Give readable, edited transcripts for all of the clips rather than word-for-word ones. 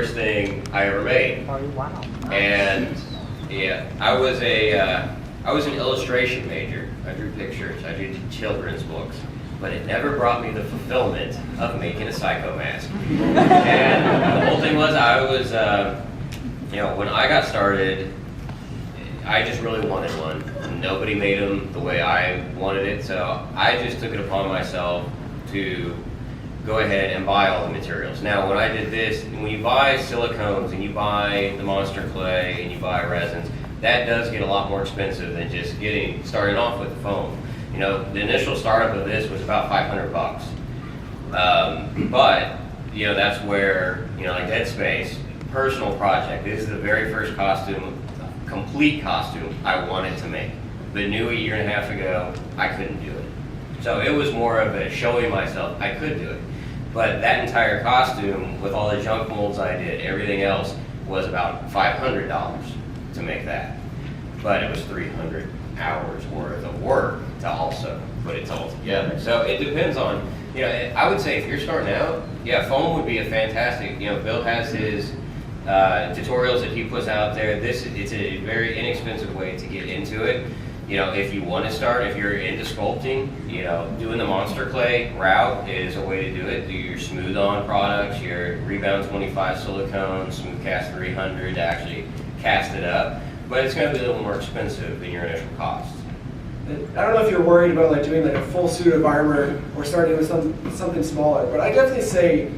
first thing I ever made. Oh, wow. And yeah, I was an illustration major. I drew pictures. I drew children's books. But it never brought me the fulfillment of making a Psycho mask. And the whole thing was, when I got started, I just really wanted one. Nobody made them the way I wanted it, so I just took it upon myself to go ahead and buy all the materials. Now, when I did this, when you buy silicones and you buy the monster clay and you buy resins, that does get a lot more expensive than just starting off with the foam. You know, the initial startup of this was about $500. But, you know, that's where, you know, like Dead Space, personal project. This is the very first costume, complete costume I wanted to make. But knew a year and a half ago, I couldn't do it. So it was more of a showing myself I could do it. But that entire costume, with all the junk molds I did, everything else, was about $500 to make that. But it was 300 hours worth of work to also put it all together. So it depends on, you know, I would say if you're starting out, yeah, foam would be a fantastic, you know, Bill has his tutorials that he puts out there. It's a very inexpensive way to get into it. You know, if you want to start, if you're into sculpting, you know, doing the monster clay route is a way to do it. Do your smooth on products, your Rebound 25 silicone, smooth cast 300 to actually cast it up. But it's going to be a little more expensive than your initial costs. I don't know if you're worried about like doing like a full suit of armor or starting with something smaller, but I definitely say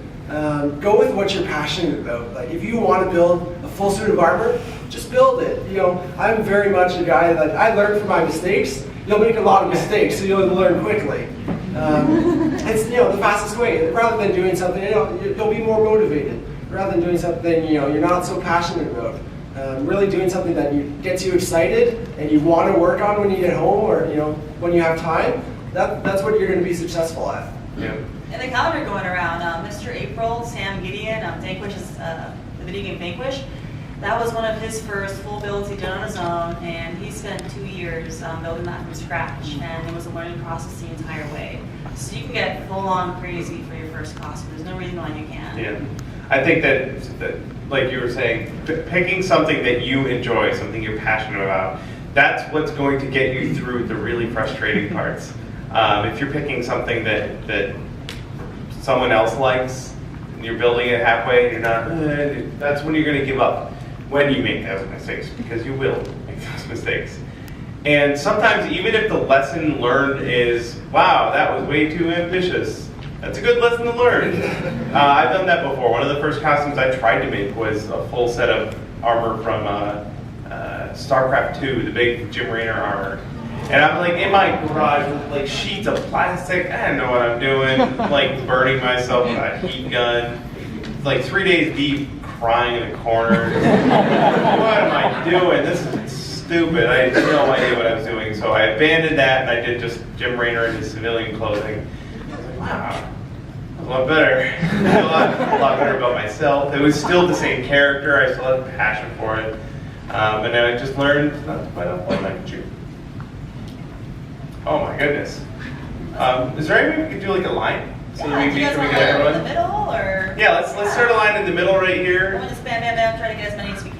go with what you're passionate about. Like if you want to build a full suit of armor, just build it. You know, I'm very much a guy that I learn from my mistakes. You'll make a lot of mistakes, so you'll learn quickly. It's, you know, the fastest way. Rather than doing something, you know, you'll be more motivated. Rather than doing something, you know, you're not so passionate about. Really doing something that gets you excited and you want to work on when you get home, or you know, when you have time. That's what you're going to be successful at. Yeah. In the calendar going around, Mr. April, Sam Gideon, Vanquish, the video game Vanquish, that was one of his first full builds he did on his own, and he spent 2 years building that from scratch, and it was a learning process the entire way. So you can get full-on crazy for your first costume. There's no reason why you can't. Yeah, I think that like you were saying, picking something that you enjoy, something you're passionate about, that's what's going to get you through the really frustrating parts. If you're picking something that someone else likes, and you're building it halfway, you're not, that's when you're going to give up, when you make those mistakes, because you will make those mistakes. And sometimes even if the lesson learned is, wow, that was way too ambitious, that's a good lesson to learn. I've done that before. One of the first costumes I tried to make was a full set of armor from StarCraft 2, the big Jim Raynor armor. And I'm like in my garage with like sheets of plastic. I didn't know what I'm doing, like burning myself with a heat gun. Like 3 days deep, crying in a corner. What am I doing? This is stupid. I had no idea what I was doing. So I abandoned that and I did just Jim Raynor in his civilian clothing. Wow, a lot better. a lot better about myself. It was still the same character. I still had a passion for it. And then I just learned not to bite off one like a Jew. Oh my goodness. Is there any way we could do like a line? So Yeah, do you guys want to get do it in everyone? the middle, or? Yeah, let's start a line in the middle right here. We'll just bam, bam, bam, try to get as many as we can.